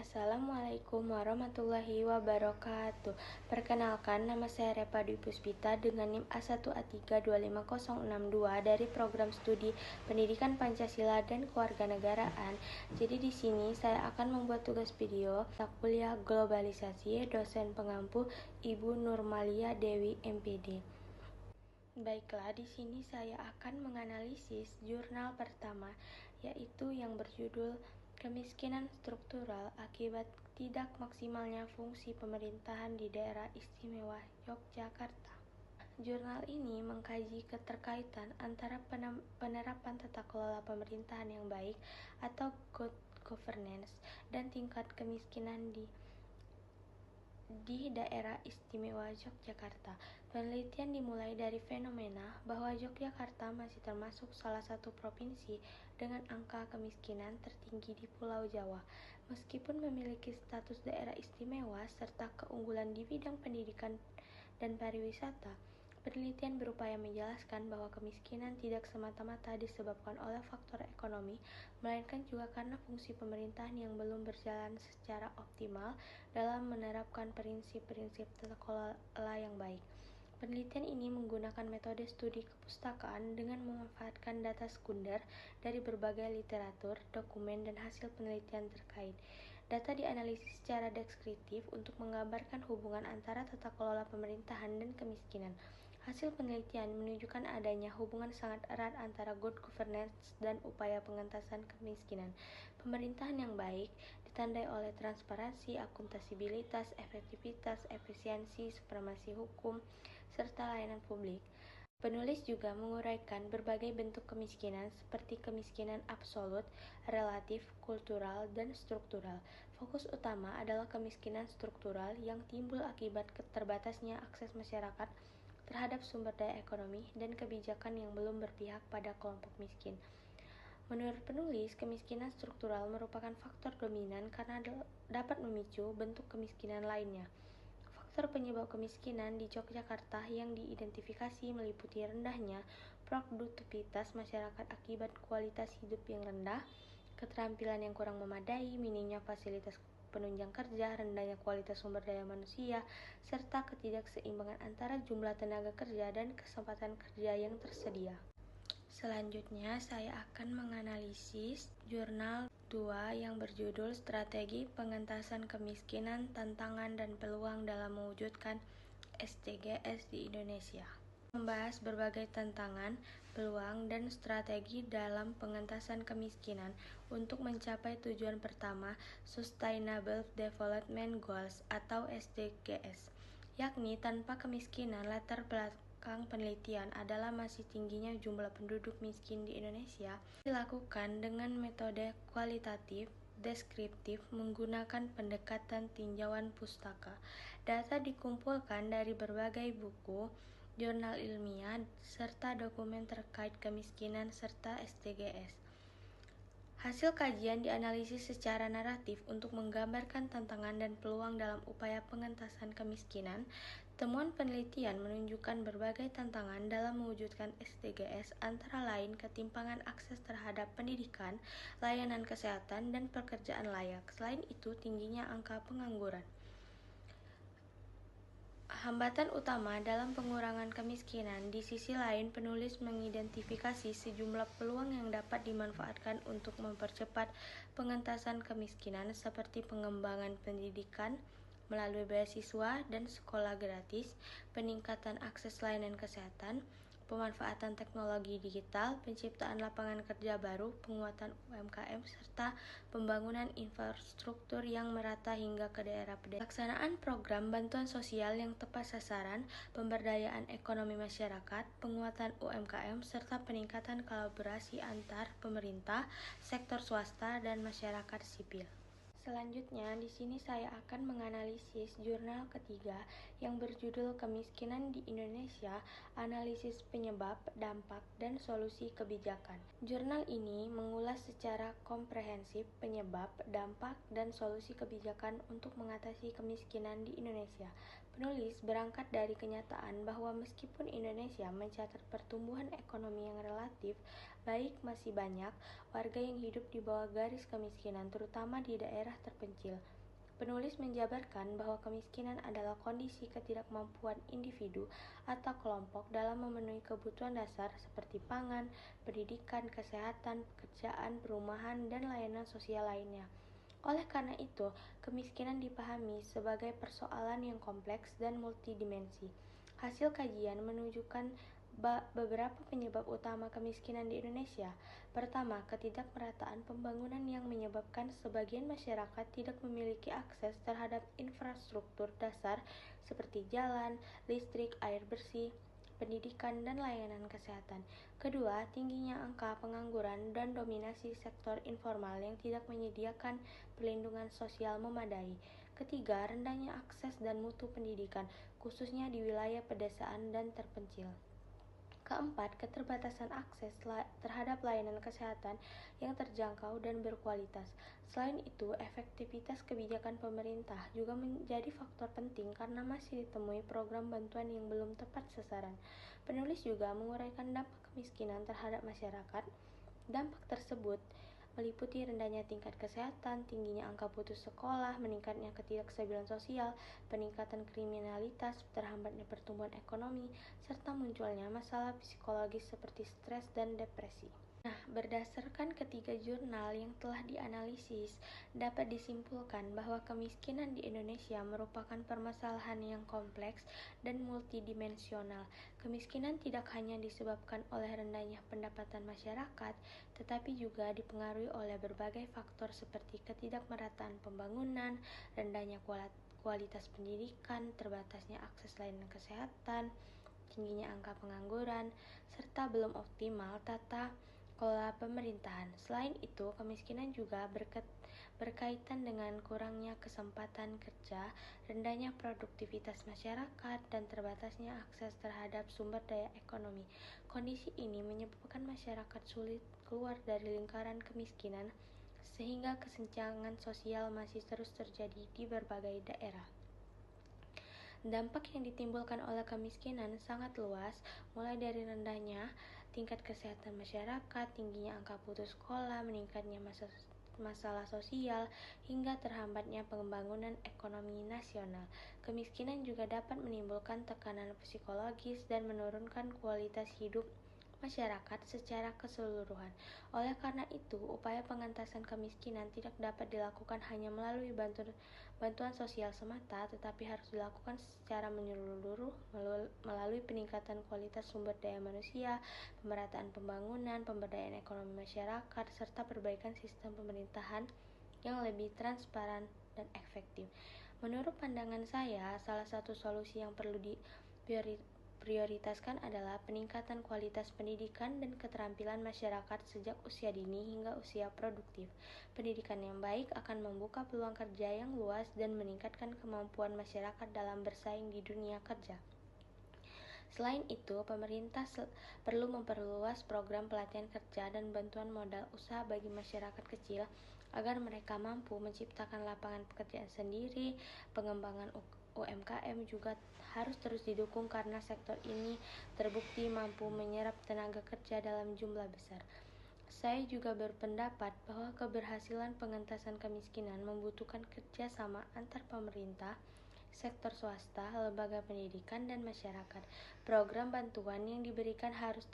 Assalamualaikum warahmatullahi wabarakatuh. Perkenalkan, nama saya Repa Dwi Puspita dengan NIM A1A325062 dari Program Studi Pendidikan Pancasila dan Kewarganegaraan. Jadi di sini saya akan membuat tugas video mata kuliah globalisasi dosen pengampu Ibu Nurmalia Dewi MPD. Baiklah, di sini saya akan menganalisis jurnal pertama, yaitu yang berjudul Kemiskinan Struktural Akibat Tidak Maksimalnya Fungsi Pemerintahan di Daerah Istimewa Yogyakarta. Jurnal ini mengkaji keterkaitan antara penerapan tata kelola pemerintahan yang baik atau good governance dan tingkat kemiskinan di daerah istimewa Yogyakarta. Penelitian dimulai dari fenomena bahwa Yogyakarta masih termasuk salah satu provinsi dengan angka kemiskinan tertinggi di Pulau Jawa. Meskipun memiliki status daerah istimewa serta keunggulan di bidang pendidikan dan pariwisata, penelitian berupaya menjelaskan bahwa kemiskinan tidak semata-mata disebabkan oleh faktor ekonomi, melainkan juga karena fungsi pemerintahan yang belum berjalan secara optimal dalam menerapkan prinsip-prinsip tata kelola yang baik. Penelitian ini menggunakan metode studi kepustakaan dengan memanfaatkan data sekunder dari berbagai literatur, dokumen, dan hasil penelitian terkait. Data dianalisis secara deskriptif untuk menggambarkan hubungan antara tata kelola pemerintahan dan kemiskinan. Hasil penelitian menunjukkan adanya hubungan sangat erat antara good governance dan upaya pengentasan kemiskinan. Pemerintahan yang baik ditandai oleh transparansi, akuntabilitas, efektivitas, efisiensi, supremasi hukum, serta layanan publik. Penulis juga menguraikan berbagai bentuk kemiskinan seperti kemiskinan absolut, relatif, kultural, dan struktural. Fokus utama adalah kemiskinan struktural yang timbul akibat keterbatasnya akses masyarakat terhadap sumber daya ekonomi dan kebijakan yang belum berpihak pada kelompok miskin. Menurut penulis, kemiskinan struktural merupakan faktor dominan karena dapat memicu bentuk kemiskinan lainnya. Faktor penyebab kemiskinan di Yogyakarta yang diidentifikasi meliputi rendahnya produktivitas masyarakat akibat kualitas hidup yang rendah, keterampilan yang kurang memadai, minimnya fasilitas penunjang kerja, rendahnya kualitas sumber daya manusia, serta ketidakseimbangan antara jumlah tenaga kerja dan kesempatan kerja yang tersedia. Selanjutnya, saya akan menganalisis jurnal 2 yang berjudul Strategi Pengentasan Kemiskinan, Tantangan dan Peluang dalam Mewujudkan SDGs di Indonesia. Membahas berbagai tantangan, peluang, dan strategi dalam pengentasan kemiskinan untuk mencapai tujuan pertama Sustainable Development Goals atau SDGs, yakni tanpa kemiskinan. Latar belakang penelitian adalah masih tingginya jumlah penduduk miskin di Indonesia. Dilakukan dengan metode kualitatif deskriptif menggunakan pendekatan tinjauan pustaka. Data dikumpulkan dari berbagai buku, jurnal ilmiah, serta dokumen terkait kemiskinan serta SDGs. Hasil kajian dianalisis secara naratif untuk menggambarkan tantangan dan peluang dalam upaya pengentasan kemiskinan. Temuan penelitian menunjukkan berbagai tantangan dalam mewujudkan SDGs, antara lain ketimpangan akses terhadap pendidikan, layanan kesehatan, dan pekerjaan layak. Selain itu, tingginya angka pengangguran. Hambatan utama dalam pengurangan kemiskinan. Di sisi lain, penulis mengidentifikasi sejumlah peluang yang dapat dimanfaatkan untuk mempercepat pengentasan kemiskinan seperti pengembangan pendidikan melalui beasiswa dan sekolah gratis, peningkatan akses layanan kesehatan, pemanfaatan teknologi digital, penciptaan lapangan kerja baru, penguatan UMKM, serta pembangunan infrastruktur yang merata hingga ke daerah pedesaan. Pelaksanaan program bantuan sosial yang tepat sasaran, pemberdayaan ekonomi masyarakat, penguatan UMKM, serta peningkatan kolaborasi antar pemerintah, sektor swasta, dan masyarakat sipil. Selanjutnya, di sini saya akan menganalisis jurnal ketiga yang berjudul Kemiskinan di Indonesia, Analisis Penyebab, Dampak, dan Solusi Kebijakan. Jurnal ini mengulas secara komprehensif penyebab, dampak, dan solusi kebijakan untuk mengatasi kemiskinan di Indonesia. Penulis berangkat dari kenyataan bahwa meskipun Indonesia mencatat pertumbuhan ekonomi yang relatif baik masih banyak warga yang hidup di bawah garis kemiskinan, terutama di daerah terpencil. Penulis menjabarkan bahwa kemiskinan adalah kondisi ketidakmampuan individu atau kelompok dalam memenuhi kebutuhan dasar seperti pangan, pendidikan, kesehatan, pekerjaan, perumahan, dan layanan sosial lainnya. Oleh karena itu, kemiskinan dipahami sebagai persoalan yang kompleks dan multidimensi. Hasil kajian menunjukkan beberapa penyebab utama kemiskinan di Indonesia. Pertama, ketidakmerataan pembangunan yang menyebabkan sebagian masyarakat tidak memiliki akses terhadap infrastruktur dasar seperti jalan, listrik, air bersih, pendidikan, dan layanan kesehatan. Kedua, tingginya angka pengangguran dan dominasi sektor informal yang tidak menyediakan perlindungan sosial memadai. Ketiga, rendahnya akses dan mutu pendidikan, khususnya di wilayah pedesaan dan terpencil. Keempat, keterbatasan akses terhadap layanan kesehatan yang terjangkau dan berkualitas. Selain itu, efektivitas kebijakan pemerintah juga menjadi faktor penting karena masih ditemui program bantuan yang belum tepat sasaran. Penulis juga menguraikan dampak kemiskinan terhadap masyarakat. Dampak tersebut meliputi rendahnya tingkat kesehatan, tingginya angka putus sekolah, meningkatnya ketidakstabilan sosial, peningkatan kriminalitas, terhambatnya pertumbuhan ekonomi, serta munculnya masalah psikologis seperti stres dan depresi. Nah, berdasarkan ketiga jurnal yang telah dianalisis, dapat disimpulkan bahwa kemiskinan di Indonesia merupakan permasalahan yang kompleks dan multidimensional. Kemiskinan tidak hanya disebabkan oleh rendahnya pendapatan masyarakat, tetapi juga dipengaruhi oleh berbagai faktor seperti ketidakmerataan pembangunan, rendahnya kualitas pendidikan, terbatasnya akses layanan kesehatan, tingginya angka pengangguran, serta belum optimal tata kelola pemerintahan. Selain itu, kemiskinan juga berkaitan dengan kurangnya kesempatan kerja, rendahnya produktivitas masyarakat, dan terbatasnya akses terhadap sumber daya ekonomi. Kondisi ini menyebabkan masyarakat sulit keluar dari lingkaran kemiskinan, sehingga kesenjangan sosial masih terus terjadi di berbagai daerah. Dampak yang ditimbulkan oleh kemiskinan sangat luas, mulai dari rendahnya tingkat kesehatan masyarakat, tingginya angka putus sekolah, meningkatnya masalah sosial, hingga terhambatnya pembangunan ekonomi nasional. Kemiskinan juga dapat menimbulkan tekanan psikologis dan menurunkan kualitas hidup masyarakat secara keseluruhan. Oleh karena itu, upaya pengentasan kemiskinan tidak dapat dilakukan hanya melalui bantuan sosial semata, tetapi harus dilakukan secara menyeluruh melalui peningkatan kualitas sumber daya manusia, pemerataan pembangunan, pemberdayaan ekonomi masyarakat, serta perbaikan sistem pemerintahan yang lebih transparan dan efektif. Menurut pandangan saya, salah satu solusi yang perlu prioritaskan adalah peningkatan kualitas pendidikan dan keterampilan masyarakat sejak usia dini hingga usia produktif. Pendidikan yang baik akan membuka peluang kerja yang luas dan meningkatkan kemampuan masyarakat dalam bersaing di dunia kerja. Selain itu, pemerintah perlu memperluas program pelatihan kerja dan bantuan modal usaha bagi masyarakat kecil agar mereka mampu menciptakan lapangan pekerjaan sendiri. Pengembangan UMKM juga harus terus didukung karena sektor ini terbukti mampu menyerap tenaga kerja dalam jumlah besar. Saya juga berpendapat bahwa keberhasilan pengentasan kemiskinan membutuhkan kerjasama antar pemerintah, sektor swasta, lembaga pendidikan, dan masyarakat. Program bantuan yang diberikan harus tepat